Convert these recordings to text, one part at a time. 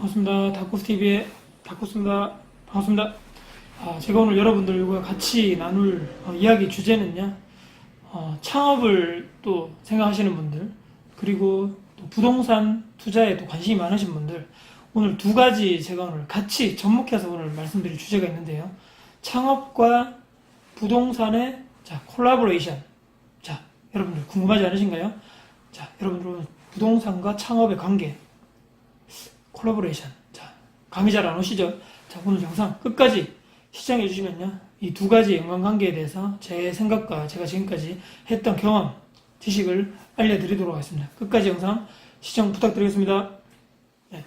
반갑습니다. 다코스TV의 다코스입니다. 반갑습니다. 제가 오늘 여러분들과 같이 나눌 이야기 주제는요, 창업을 또 생각하시는 분들, 그리고 또 부동산 투자에 또 관심이 많으신 분들, 오늘 두 가지 제가 오늘 같이 접목해서 오늘 말씀드릴 주제가 있는데요. 창업과 부동산의 콜라보레이션. 여러분들 궁금하지 않으신가요? 여러분들 부동산과 창업의 관계, 콜라보레이션. 감이 잘 안 오시죠? 오늘 영상 끝까지 시청해 주시면요, 이 두 가지 연관관계에 대해서 제 생각과 제가 지금까지 했던 경험, 지식을 알려드리도록 하겠습니다. 끝까지 영상 시청 부탁드리겠습니다. 네.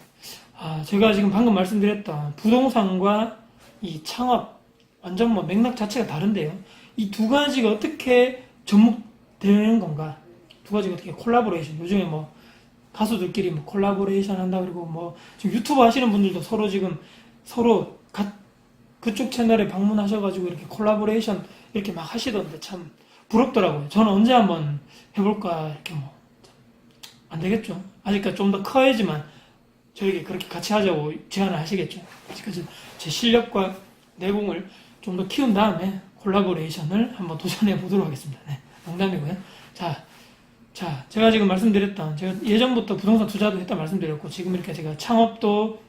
제가 지금 방금 말씀드렸던 부동산과 이 창업, 완전 맥락 자체가 다른데요. 이 두 가지가 어떻게 접목되는 건가? 두 가지가 어떻게 콜라보레이션, 요즘에 가수들끼리 콜라보레이션 한다, 그리고 지금 유튜브 하시는 분들도 서로 그쪽 채널에 방문하셔가지고 이렇게 콜라보레이션 이렇게 막 하시던데 참 부럽더라고요. 저는 언제 한번 해볼까, 이렇게 안 되겠죠. 아직까지 좀 더 커야지만 저에게 그렇게 같이 하자고 제안을 하시겠죠. 아직까지 제 실력과 내공을 좀 더 키운 다음에 콜라보레이션을 한번 도전해 보도록 하겠습니다. 네, 농담이고요. 제가 지금 말씀드렸던, 제가 예전부터 부동산 투자도 했다 말씀드렸고, 지금 이렇게 제가 창업도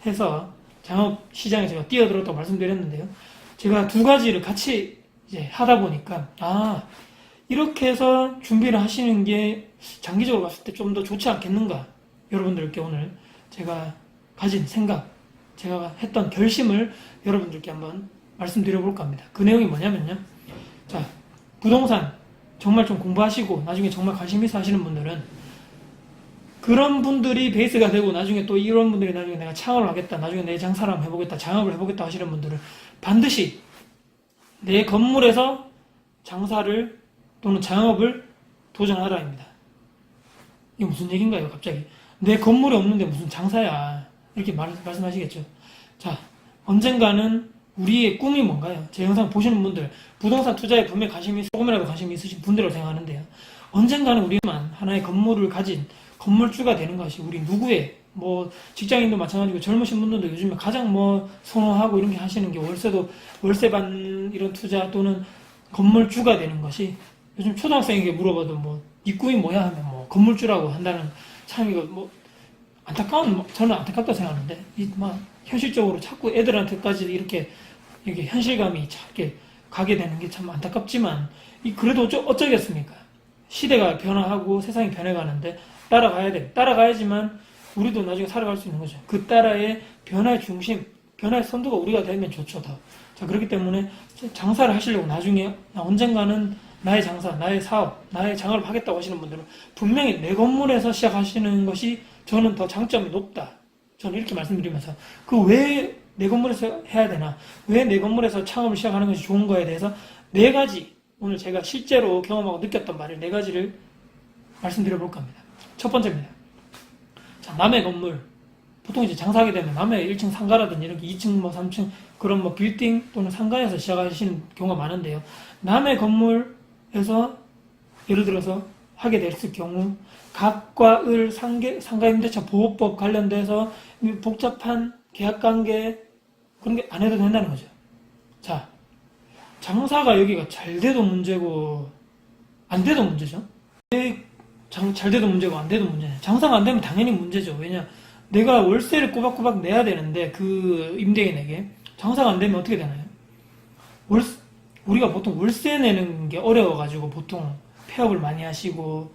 해서 창업 시장에 제가 뛰어들었다고 말씀드렸는데요. 제가 두 가지를 같이 이제 하다 보니까, 이렇게 해서 준비를 하시는 게 장기적으로 봤을 때 좀 더 좋지 않겠는가? 여러분들께 오늘 제가 가진 생각, 제가 했던 결심을 여러분들께 한번 말씀드려 볼까 합니다. 그 내용이 뭐냐면요. 부동산 정말 좀 공부하시고 나중에 정말 관심 있어 하시는 분들은, 그런 분들이 베이스가 되고 나중에 또 이런 분들이 나중에 내가 창업을 하겠다, 나중에 내 장사를 한번 해보겠다, 창업을 해보겠다 하시는 분들은 반드시 내 건물에서 장사를 또는 창업을 도전하라입니다. 이게 무슨 얘기인가요, 갑자기? 내 건물이 없는데 무슨 장사야, 이렇게 말씀하시겠죠. 언젠가는 우리의 꿈이 뭔가요? 제 영상 보시는 분들, 부동산 투자에 분명히 조금이라도 관심이 있으신 분들이라고 생각하는데요. 언젠가는 우리만 하나의 건물을 가진 건물주가 되는 것이 우리 누구의, 직장인도 마찬가지고 젊으신 분들도 요즘에 가장 선호하고 이런 게 하시는 게 월세반 이런 투자 또는 건물주가 되는 것이, 요즘 초등학생에게 물어봐도 네 꿈이 뭐야 하면 건물주라고 한다는, 참 이거 저는 안타깝다고 생각하는데, 현실적으로 자꾸 애들한테까지 이렇게 현실감이 작게 가게 되는 게 참 안타깝지만, 그래도 어쩌겠습니까? 시대가 변화하고 세상이 변해가는데 따라가야 돼. 따라가야지만 우리도 나중에 살아갈 수 있는 거죠. 그 따라의 변화의 중심, 변화의 선두가 우리가 되면 좋죠, 더. 그렇기 때문에 장사를 하시려고 나중에 언젠가는 나의 장사, 나의 사업, 나의 장을 하겠다고 하시는 분들은 분명히 내 건물에서 시작하시는 것이 저는 더 장점이 높다. 저는 이렇게 말씀드리면서, 왜 내 건물에서 해야 되나? 왜 내 건물에서 창업을 시작하는 것이 좋은 거에 대해서 네 가지, 오늘 제가 실제로 경험하고 느꼈던 말을 네 가지를 말씀드려 볼까 합니다. 첫 번째입니다. 남의 건물, 보통 이제 장사하게 되면 남의 1층 상가라든지 이렇게 2층, 3층 그런 빌딩 또는 상가에서 시작하시는 경우가 많은데요. 남의 건물에서 예를 들어서 하게 됐을 경우, 갑과 을, 상가임대차 보호법 관련돼서 복잡한 계약관계, 그런 게 안 해도 된다는 거죠. 장사가 여기가 잘 돼도 문제고 안 돼도 문제죠. 잘 돼도 문제고 안 돼도 문제네. 장사가 안 되면 당연히 문제죠. 왜냐, 내가 월세를 꼬박꼬박 내야 되는데 그 임대인에게 장사가 안 되면 어떻게 되나요? 우리가 보통 월세 내는 게 어려워가지고 보통 폐업을 많이 하시고,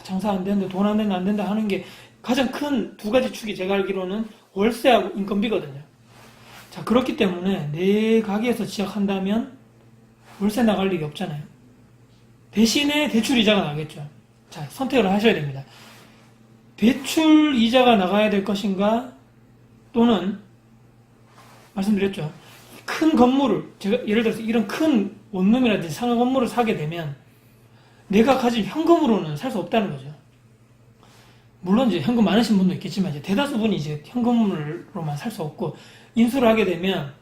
장사 안 되는데 돈 안 된다 안 된다 하는 게 가장 큰 두 가지 축이 제가 알기로는 월세하고 인건비거든요. 그렇기 때문에 내 가게에서 시작한다면 월세 나갈 일이 없잖아요. 대신에 대출 이자가 나겠죠. 선택을 하셔야 됩니다. 대출 이자가 나가야 될 것인가, 또는 말씀드렸죠. 큰 건물을, 제가 예를 들어서 이런 큰 원룸이라든지 상가 건물을 사게 되면 내가 가진 현금으로는 살 수 없다는 거죠. 물론 이제 현금 많으신 분도 있겠지만, 이제 대다수 분이 이제 현금으로만 살 수 없고, 인수를 하게 되면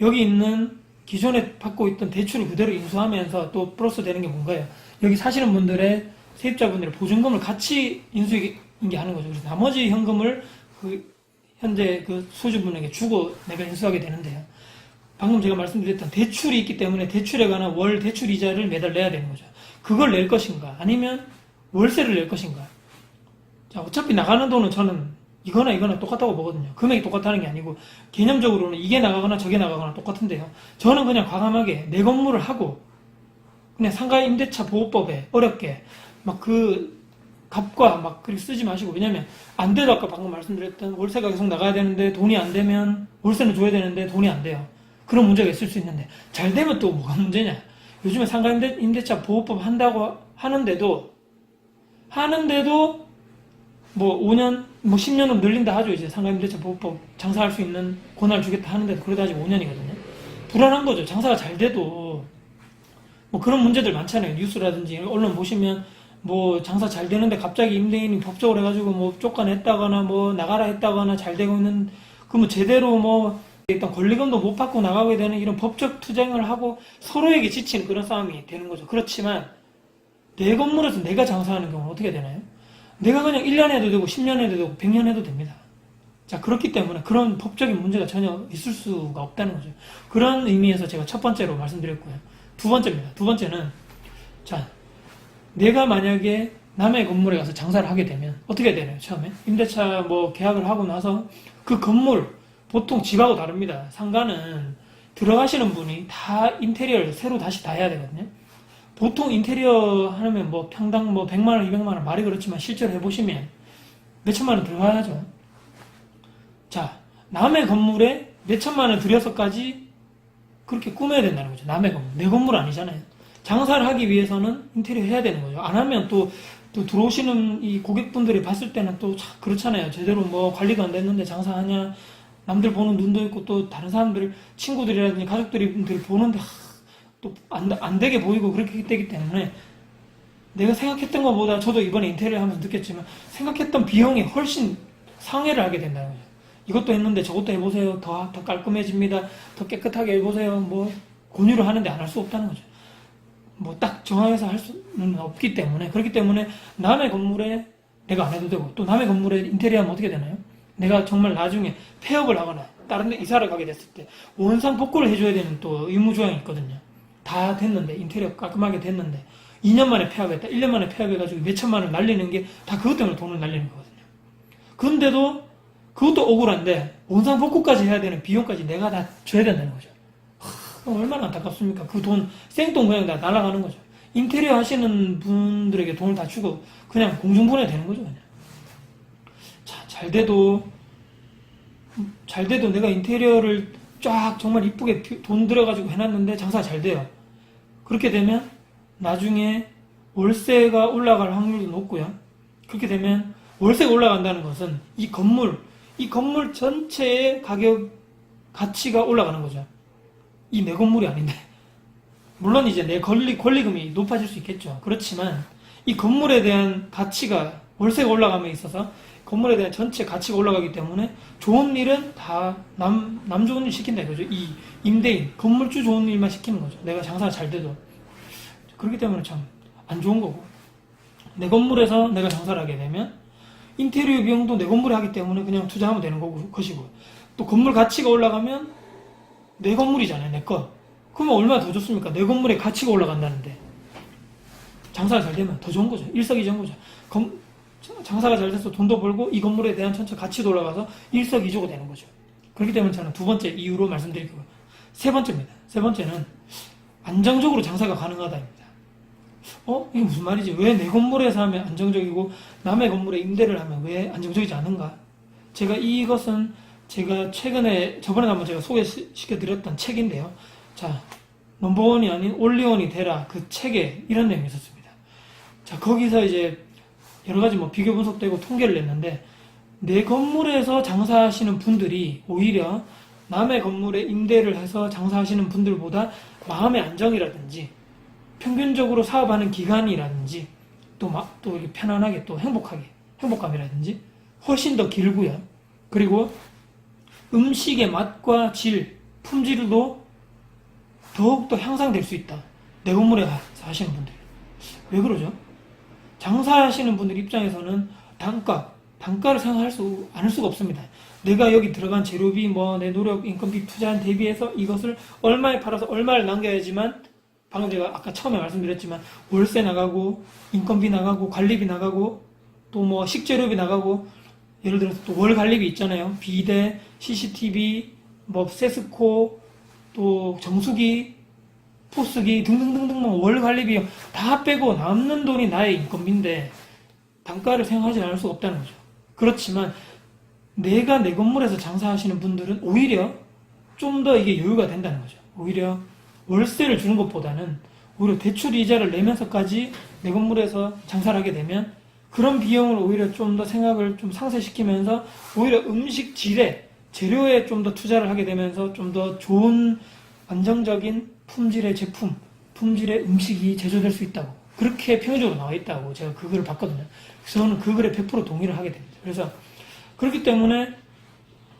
여기 있는 기존에 받고 있던 대출을 그대로 인수하면서 또 플러스 되는 게 뭔가요? 여기 사시는 분들의 세입자분들의 보증금을 같이 인수인계하는 거죠. 그래서 나머지 현금을 현재 그 소유주분에게 주고 내가 인수하게 되는데요. 방금 제가 말씀드렸던 대출이 있기 때문에 대출에 관한 월 대출 이자를 매달 내야 되는 거죠. 그걸 낼 것인가 아니면 월세를 낼 것인가. 자, 어차피 나가는 돈은 저는 이거나 똑같다고 보거든요. 금액이 똑같다는 게 아니고 개념적으로는 이게 나가거나 저게 나가거나 똑같은데요. 저는 그냥 과감하게 내 건물을 하고 그냥 상가임대차 보호법에 어렵게 막 그 값과 막 그렇게 쓰지 마시고, 왜냐면 안 돼도 아까 방금 말씀드렸던 월세가 계속 나가야 되는데 돈이 안 되면 월세는 줘야 되는데 돈이 안 돼요. 그런 문제가 있을 수 있는데 잘 되면 또 뭐가 문제냐. 요즘에 상가임대차 보호법 한다고 하는데도 뭐 5년 뭐 10년은 늘린다 하죠. 이제 상가임대차 보호법 장사할 수 있는 권한을 주겠다 하는데도 그래도 아직 5년이거든요. 불안한 거죠. 장사가 잘 돼도 뭐 그런 문제들 많잖아요. 뉴스라든지 언론 보시면 뭐 장사 잘 되는데 갑자기 임대인이 법적으로 해가지고 뭐 쫓아냈다거나 뭐 나가라 했다거나 잘 되고 있는, 그러면 제대로 뭐 일단 권리금도 못 받고 나가게 되는 이런 법적 투쟁을 하고 서로에게 지치는 그런 싸움이 되는 거죠. 그렇지만 내 건물에서 내가 장사하는 경우는 어떻게 되나요? 내가 그냥 1년 해도 되고 10년 해도 되고 100년 해도 됩니다. 자, 그렇기 때문에 그런 법적인 문제가 전혀 있을 수가 없다는 거죠. 그런 의미에서 제가 첫 번째로 말씀드렸고요. 두 번째입니다. 두 번째는, 자, 내가 만약에 남의 건물에 가서 장사를 하게 되면 어떻게 되나요? 처음에 임대차 뭐 계약을 하고 나서 그 건물, 보통 집하고 다릅니다. 상가는 들어가시는 분이 다 인테리어를 새로 다시 다 해야 되거든요. 보통 인테리어 하면 뭐 평당 뭐 100만 원, 200만 원, 말이 그렇지만 실제로 해보시면 몇 천만 원 들어가야죠. 자, 남의 건물에 몇 천만 원 들여서까지 그렇게 꾸며야 된다는 거죠. 남의 건물, 내 건물 아니잖아요. 장사를 하기 위해서는 인테리어 해야 되는 거죠. 안 하면 또 들어오시는 이 고객분들이 봤을 때는 또 그렇잖아요. 제대로 뭐 관리도 안 됐는데 장사하냐, 남들 보는 눈도 있고 또 다른 사람들, 친구들이라든지 가족들이 보는데 또 안 되게 보이고 그렇게 되기 때문에 내가 생각했던 것보다, 저도 이번에 인테리어 하면서 느꼈지만 생각했던 비용이 훨씬 상회를 하게 된다는 거죠. 이것도 했는데 저것도 해보세요. 더 깔끔해집니다. 더 깨끗하게 해보세요. 뭐 권유를 하는데 안 할 수 없다는 거죠. 뭐 딱 정하여서 할 수는 없기 때문에, 그렇기 때문에 남의 건물에 내가 안 해도 되고, 또 남의 건물에 인테리어 하면 어떻게 되나요? 내가 정말 나중에 폐업을 하거나 다른 데 이사를 가게 됐을 때 원상 복구를 해줘야 되는 또 의무조항이 있거든요. 다 됐는데, 인테리어 깔끔하게 됐는데 2년 만에 폐업했다, 1년 만에 폐업해가지고 몇 천만 원 날리는 게 다 그것 때문에 돈을 날리는 거거든요. 근데도 그것도 억울한데 원상 복구까지 해야 되는 비용까지 내가 다 줘야 된다는 거죠. 얼마나 안타깝습니까? 그 돈 생돈 그냥 다 날아가는 거죠. 인테리어 하시는 분들에게 돈을 다 주고 그냥 공중분해 되는 거죠. 그냥. 자, 잘 돼도 내가 인테리어를 쫙 정말 이쁘게 돈 들여가지고 해놨는데 장사가 잘 돼요. 그렇게 되면 나중에 월세가 올라갈 확률도 높고요. 그렇게 되면 월세가 올라간다는 것은 이 건물 전체의 가치가 올라가는 거죠. 이 내 건물이 아닌데. 물론 이제 내 권리금이 높아질 수 있겠죠. 그렇지만 이 건물에 대한 가치가, 월세가 올라감에 있어서 건물에 대한 전체 가치가 올라가기 때문에 좋은 일은 다 남 좋은 일 시킨다 이거죠. 이 임대인, 건물주 좋은 일만 시키는 거죠. 내가 장사가 잘 돼도. 그렇기 때문에 참 안 좋은 거고, 내 건물에서 내가 장사를 하게 되면 인테리어 비용도 내 건물에 하기 때문에 그냥 투자하면 되는 것이고, 또 건물 가치가 올라가면 내 건물이잖아요. 내 거. 그러면 얼마나 더 좋습니까? 내 건물의 가치가 올라간다는데 장사가 잘 되면 더 좋은 거죠. 일석이조인 거죠. 장사가 잘 돼서 돈도 벌고 이 건물에 대한 전체 가치도 올라가서 일석이조가 되는 거죠. 그렇기 때문에 저는 두 번째 이유로 말씀드릴 거고요. 세 번째입니다. 세 번째는 안정적으로 장사가 가능하다입니다. 이게 무슨 말이지? 왜 내 건물에서 하면 안정적이고 남의 건물에 임대를 하면 왜 안정적이지 않은가? 이것은 제가 저번에 한번 제가 소개시켜드렸던 책인데요. 자, 넘버원이 아닌 올리원이 되라, 그 책에 이런 내용이 있었습니다. 자, 거기서 이제 여러 가지 뭐 비교 분석되고 통계를 냈는데, 내 건물에서 장사하시는 분들이 오히려 남의 건물에 임대를 해서 장사하시는 분들보다 마음의 안정이라든지 평균적으로 사업하는 기간이라든지 또 이렇게 편안하게 또 행복감이라든지 훨씬 더 길고요. 그리고 음식의 맛과 질, 품질도 더욱더 향상될 수 있다. 내 건물에 하시는 분들. 왜 그러죠? 장사하시는 분들 입장에서는 단가 단가를 생각할 수 않을 수가 없습니다. 내가 여기 들어간 재료비, 뭐 내 노력, 인건비, 투자한 대비해서 이것을 얼마에 팔아서 얼마를 남겨야지만, 방금 제가 아까 처음에 말씀드렸지만 월세 나가고 인건비 나가고 관리비 나가고 또 뭐 식재료비 나가고, 예를 들어서 또 월 관리비 있잖아요. 비대, CCTV, 뭐 세스코, 또 정수기, 포스기 등등등등 뭐 월 관리비 다 빼고 남는 돈이 나의 인건비인데 단가를 생각하지 않을 수가 없다는 거죠. 그렇지만 내가 내 건물에서 장사하시는 분들은 오히려 좀 더 이게 여유가 된다는 거죠. 오히려 월세를 주는 것보다는 오히려 대출 이자를 내면서까지 내 건물에서 장사를 하게 되면 그런 비용을 오히려 좀 더 생각을 좀 상쇄시키면서 오히려 음식 질에, 재료에 좀 더 투자를 하게 되면서 좀 더 좋은 안정적인 품질의 제품, 품질의 음식이 제조될 수 있다고, 그렇게 평균적으로 나와 있다고 제가 그 글을 봤거든요. 그래서 저는 그 글에 100% 동의를 하게 됩니다. 그래서 그렇기 때문에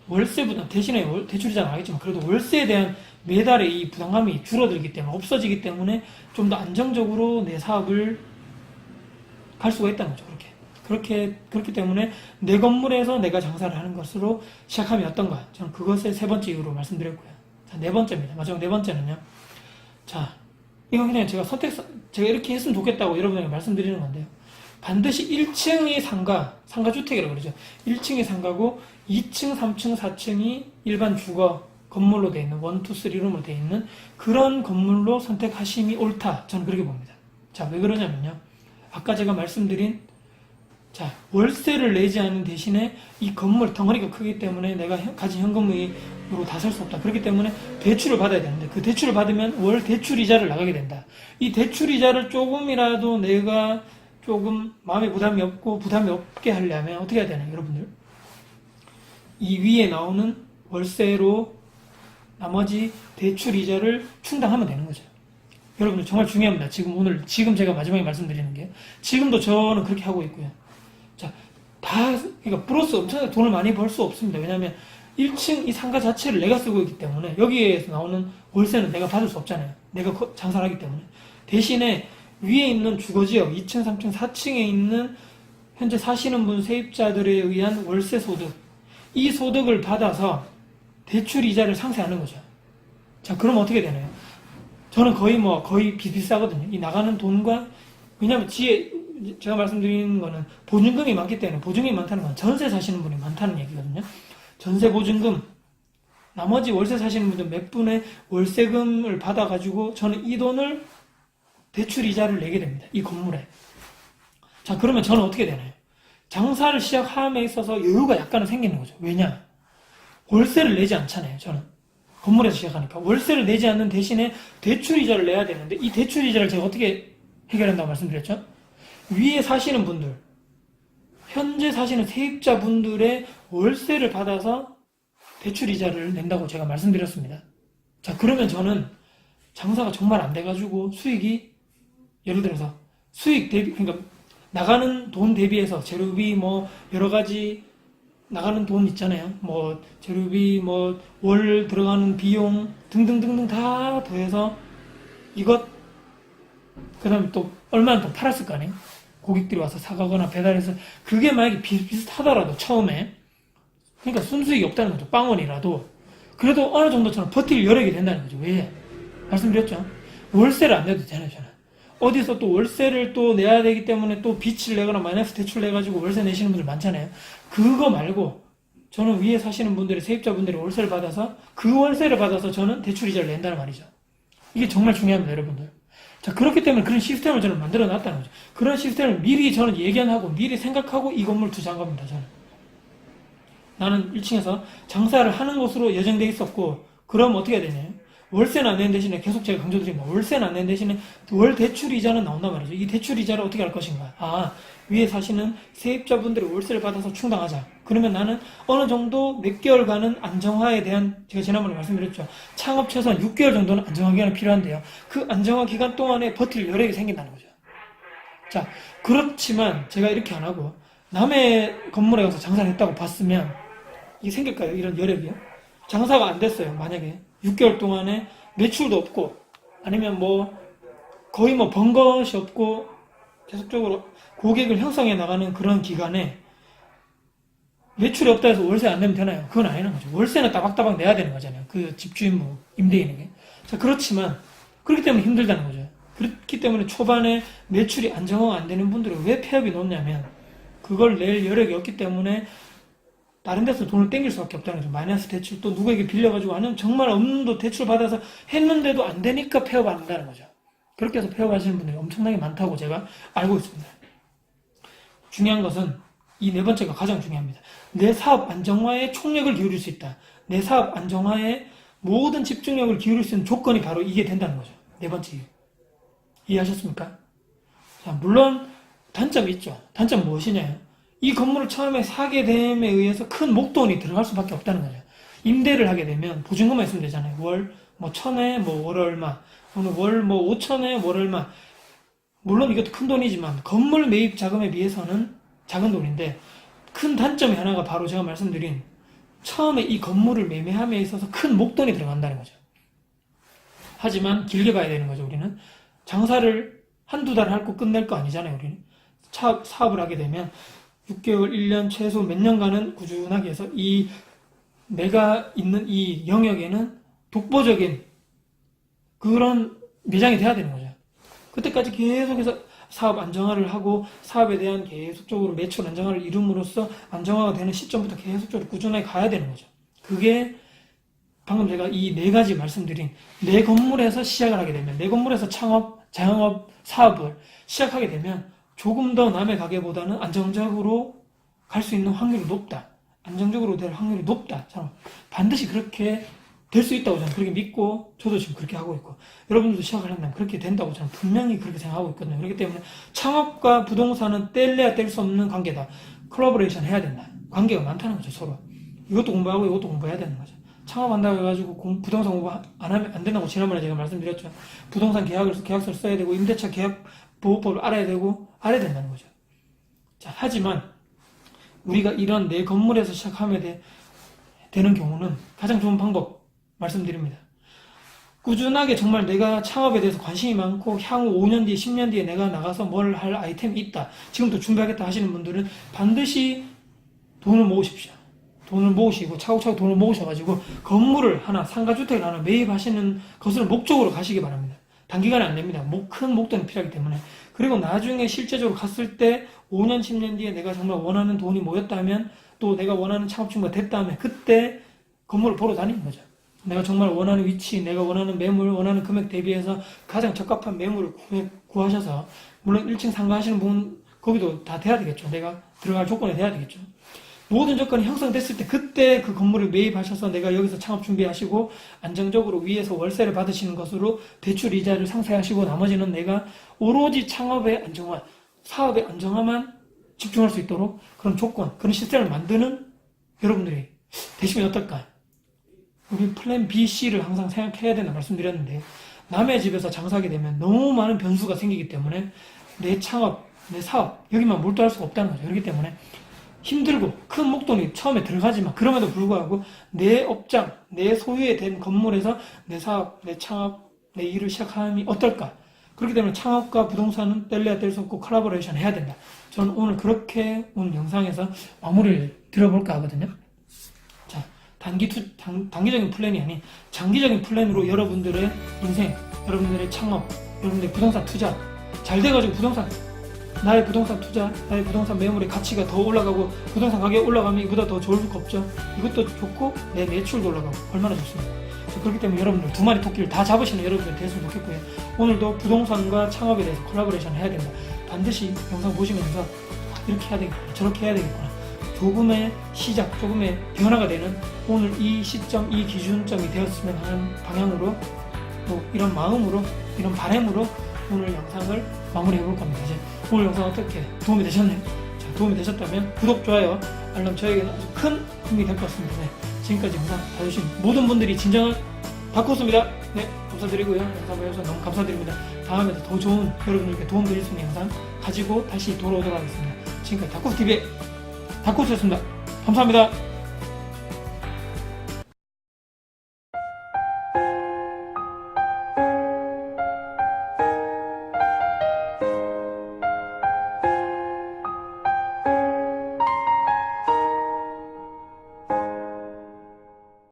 월세보다, 대신에 대출이자는 아니겠지만 그래도 월세에 대한 매달의 이 부담감이 줄어들기 때문에, 없어지기 때문에 좀 더 안정적으로 내 사업을 갈 수가 있다는 거죠. 그렇기 때문에 내 건물에서 내가 장사를 하는 것으로 시작하면 어떤가? 저는 그것의 세 번째 이유로 말씀드렸고요. 자, 네 번째입니다. 마지막 네 번째는요. 자, 이건 그냥 제가 이렇게 했으면 좋겠다고 여러분에게 말씀드리는 건데요. 반드시 1층이 상가주택이라고 그러죠. 1층이 상가고 2층, 3층, 4층이 일반 주거 건물로 되어 있는 1, 2, 3룸으로 되어 있는 그런 건물로 선택하심이 옳다. 저는 그렇게 봅니다. 자, 왜 그러냐면요. 아까 제가 말씀드린, 자, 월세를 내지 않는 대신에 이 건물 덩어리가 크기 때문에 내가 가진 현금으로 다 살 수 없다. 그렇기 때문에 대출을 받아야 되는데, 그 대출을 받으면 월 대출 이자를 나가게 된다. 이 대출 이자를 조금이라도 내가 조금 마음에 부담이 없게 하려면 어떻게 해야 되나요, 여러분들? 이 위에 나오는 월세로 나머지 대출 이자를 충당하면 되는 거죠. 여러분들 정말 중요합니다. 지금 제가 마지막에 말씀드리는 게, 지금도 저는 그렇게 하고 있고요. 자, 그러니까 플러스 엄청나게 돈을 많이 벌 수 없습니다. 왜냐하면 1층 이 상가 자체를 내가 쓰고 있기 때문에 여기에서 나오는 월세는 내가 받을 수 없잖아요. 내가 장사를 하기 때문에. 대신에 위에 있는 주거지역 2층, 3층, 4층에 있는 현재 사시는 분 세입자들에 의한 월세 소득, 이 소득을 받아서 대출 이자를 상쇄하는 거죠. 자, 그럼 어떻게 되나요? 저는 거의 비슷비슷하거든요. 이 나가는 돈과, 왜냐면 제가 말씀드리는 거는 보증금이 많기 때문에, 보증금이 많다는 건 전세 사시는 분이 많다는 얘기거든요. 전세 보증금, 나머지 월세 사시는 분들 몇 분의 월세금을 받아가지고 저는 이 돈을 대출 이자를 내게 됩니다. 이 건물에. 자, 그러면 저는 어떻게 되나요? 장사를 시작함에 있어서 여유가 약간은 생기는 거죠. 왜냐? 월세를 내지 않잖아요, 저는. 건물에서 시작하니까. 월세를 내지 않는 대신에 대출 이자를 내야 되는데, 이 대출 이자를 제가 어떻게 해결한다고 말씀드렸죠? 위에 사시는 분들, 현재 사시는 세입자분들의 월세를 받아서 대출 이자를 낸다고 제가 말씀드렸습니다. 자, 그러면 저는 장사가 정말 안 돼가지고 수익이, 예를 들어서 수익 대비, 그러니까 나가는 돈 대비해서 재료비 뭐 여러 가지 나가는 돈 있잖아요. 뭐 재료비, 뭐 월 들어가는 비용 등등등등 다 더해서 이것, 그 다음에 또 얼마나 더 팔았을 거 아니에요? 고객들이 와서 사가거나 배달해서, 그게 만약에 비슷하더라도 처음에, 그러니까 순수익이 없다는 거죠. 빵원이라도. 그래도 어느 정도 저는 버틸 여력이 된다는 거죠. 왜? 말씀드렸죠. 월세를 안 내도 되잖아요, 저는. 어디서 또 월세를 또 내야 되기 때문에 또 빚을 내거나 마이너스 대출 내가지고 월세 내시는 분들 많잖아요. 그거 말고 저는 위에 사시는 분들의 세입자분들이 월세를 받아서, 그 월세를 받아서 저는 대출 이자를 낸다는 말이죠. 이게 정말 중요합니다, 여러분들. 자, 그렇기 때문에 그런 시스템을 저는 만들어 놨다는 거죠. 그런 시스템을 미리 저는 예견하고 미리 생각하고 이 건물 투자한 겁니다, 저는. 나는 1층에서 장사를 하는 곳으로 예정돼 있었고, 그럼 어떻게 해야 되냐요? 월세는 안 내는 대신에, 계속 제가 강조드립니다. 월세는 안 내는 대신에 월 대출 이자는 나온단 말이죠. 이 대출 이자를 어떻게 할 것인가? 위에 사시는 세입자분들의 월세를 받아서 충당하자. 그러면 나는 어느 정도 몇 개월간은 안정화에 대한, 제가 지난번에 말씀드렸죠. 창업 최소한 6개월 정도는 안정화 기간이 필요한데요. 그 안정화 기간 동안에 버틸 여력이 생긴다는 거죠. 자, 그렇지만 제가 이렇게 안 하고 남의 건물에 가서 장사를 했다고 봤으면 이게 생길까요? 이런 여력이요? 장사가 안 됐어요. 만약에 6개월 동안에 매출도 없고, 아니면 거의 번 것이 없고 계속적으로 고객을 형성해 나가는 그런 기간에 매출이 없다 해서 월세 안 내면 되나요? 그건 아니는 거죠. 월세는 따박따박 내야 되는 거잖아요. 그 집주인 뭐 임대인에게. 자, 그렇지만 그렇기 때문에 힘들다는 거죠. 그렇기 때문에 초반에 매출이 안정화가 안 되는 분들은 왜 폐업이 높냐면 그걸 낼 여력이 없기 때문에 다른 데서 돈을 땡길 수밖에 없다는 거죠. 마이너스 대출 또 누구에게 빌려가지고 아니면 정말 없는 돈 대출 받아서 했는데도 안 되니까 폐업 안 한다는 거죠. 그렇게 해서 폐업하시는 분들이 엄청나게 많다고 제가 알고 있습니다. 중요한 것은 이 네 번째가 가장 중요합니다. 내 사업 안정화에 총력을 기울일 수 있다. 내 사업 안정화에 모든 집중력을 기울일 수 있는 조건이 바로 이게 된다는 거죠. 네 번째 이유. 이해하셨습니까? 자, 물론 단점이 있죠. 단점 무엇이냐? 이 건물을 처음에 사게 됨에 의해서 큰 목돈이 들어갈 수밖에 없다는 거죠. 임대를 하게 되면 보증금만 있으면 되잖아요. 월 뭐 1,000에 뭐 월 얼마, 어느 월 뭐 5,000에 월 얼마. 물론 이것도 큰 돈이지만 건물 매입 자금에 비해서는 작은 돈인데 큰 단점이 하나가 바로 제가 말씀드린 처음에 이 건물을 매매함에 있어서 큰 목돈이 들어간다는 거죠. 하지만 길게 봐야 되는 거죠. 우리는 장사를 한두 달 하고 끝낼 거 아니잖아요. 우리는 사업을 하게 되면 6개월, 1년, 최소 몇 년간은 꾸준하게 해서 이 내가 있는 이 영역에는 독보적인 그런 매장이 돼야 되는 거죠. 그때까지 계속해서 사업 안정화를 하고 사업에 대한 계속적으로 매출 안정화를 이룸으로써 안정화가 되는 시점부터 계속적으로 꾸준하게 가야 되는 거죠. 그게 방금 제가 이 네 가지 말씀드린 내 건물에서 시작을 하게 되면 내 건물에서 창업, 자영업 사업을 시작하게 되면 조금 더 남의 가게보다는 안정적으로 갈 수 있는 확률이 높다. 안정적으로 될 확률이 높다. 저는 반드시 그렇게 될 수 있다고 저는 그렇게 믿고 저도 지금 그렇게 하고 있고 여러분들도 시작을 한다면 그렇게 된다고 저는 분명히 그렇게 생각하고 있거든요. 그렇기 때문에 창업과 부동산은 뗄래야 뗄 수 없는 관계다. 콜라보레이션 해야 된다. 관계가 많다는 거죠. 서로. 이것도 공부하고 이것도 공부해야 되는 거죠. 창업한다고 해가지고 부동산 공부 안 하면 안 된다고 지난번에 제가 말씀드렸죠. 부동산 계약서를 써야 되고 임대차 계약 보호법을 알아야 된다는 거죠. 자, 하지만 우리가 이런 내 건물에서 시작하면 되는 경우는 가장 좋은 방법 말씀드립니다. 꾸준하게 정말 내가 창업에 대해서 관심이 많고 향후 5년 뒤에 10년 뒤에 내가 나가서 뭘 할 아이템이 있다. 지금부터 준비하겠다 하시는 분들은 반드시 돈을 모으십시오. 돈을 모으시고 차곡차곡 돈을 모으셔가지고 건물을 하나, 상가주택을 하나 매입하시는 것을 목적으로 가시기 바랍니다. 단기간에 안 됩니다. 큰 목돈이 필요하기 때문에. 그리고 나중에 실제적으로 갔을 때 5년, 10년 뒤에 내가 정말 원하는 돈이 모였다면 또 내가 원하는 창업 준비가 됐다면 그때 건물을 보러 다니는 거죠. 내가 정말 원하는 위치, 내가 원하는 매물, 원하는 금액 대비해서 가장 적합한 매물을 구하셔서 물론 1층 상가 하시는 분 거기도 다 돼야 되겠죠. 내가 들어갈 조건이 돼야 되겠죠. 모든 조건이 형성됐을 때 그때 그 건물을 매입하셔서 내가 여기서 창업 준비하시고 안정적으로 위에서 월세를 받으시는 것으로 대출 이자를 상쇄하시고 나머지는 내가 오로지 창업의 안정화, 사업의 안정화만 집중할 수 있도록 그런 조건, 그런 시스템을 만드는 여러분들이 되시면 어떨까? 우리 플랜 B, C를 항상 생각해야 된다 말씀드렸는데 남의 집에서 장사하게 되면 너무 많은 변수가 생기기 때문에 내 창업, 내 사업 여기만 몰두할 수가 없다는 거죠. 그렇기 때문에 힘들고 큰 목돈이 처음에 들어가지만 그럼에도 불구하고 내 업장, 내 소유에 된 건물에서 내 사업, 내 창업, 내 일을 시작함이 어떨까? 그렇기 때문에 창업과 부동산은 뗄래야 뗄 수 없고 콜라보레이션 해야 된다. 저는 오늘 그렇게 오늘 영상에서 마무리를 드려볼까 하거든요. 자, 단기적인 플랜이 아닌 장기적인 플랜으로 여러분들의 인생, 여러분들의 창업, 여러분들의 부동산 투자 잘 돼가지고 나의 부동산 투자, 나의 부동산 매물의 가치가 더 올라가고 부동산 가격이 올라가면 이보다 더 좋을 수가 없죠. 이것도 좋고 내 매출도 올라가고 얼마나 좋습니까? 그렇기 때문에 여러분들 두 마리 토끼를 다 잡으시는 여러분들 됐으면 좋겠고요. 오늘도 부동산과 창업에 대해서 콜라보레이션 해야 된다. 반드시 영상 보시면서 이렇게 해야 되겠구나, 저렇게 해야 되겠구나. 조금의 시작, 조금의 변화가 되는 오늘 이 시점, 이 기준점이 되었으면 하는 방향으로 또 이런 마음으로, 이런 바람으로 오늘 영상을 마무리해 볼 겁니다. 이제 오늘 영상 어떻게 도움이 되셨나요? 자, 도움이 되셨다면 구독, 좋아요, 알람 저에게는 아주 큰 힘이 될 것 같습니다. 네, 지금까지 영상 봐주신 모든 분들이 진정한 다코스입니다. 네, 감사드리고요. 영상 봐주셔서 너무 감사드립니다. 다음에도 더 좋은 여러분들께 도움 드릴 수 있는 영상 가지고 다시 돌아오도록 하겠습니다. 지금까지 다코스TV의 다코스였습니다. 감사합니다.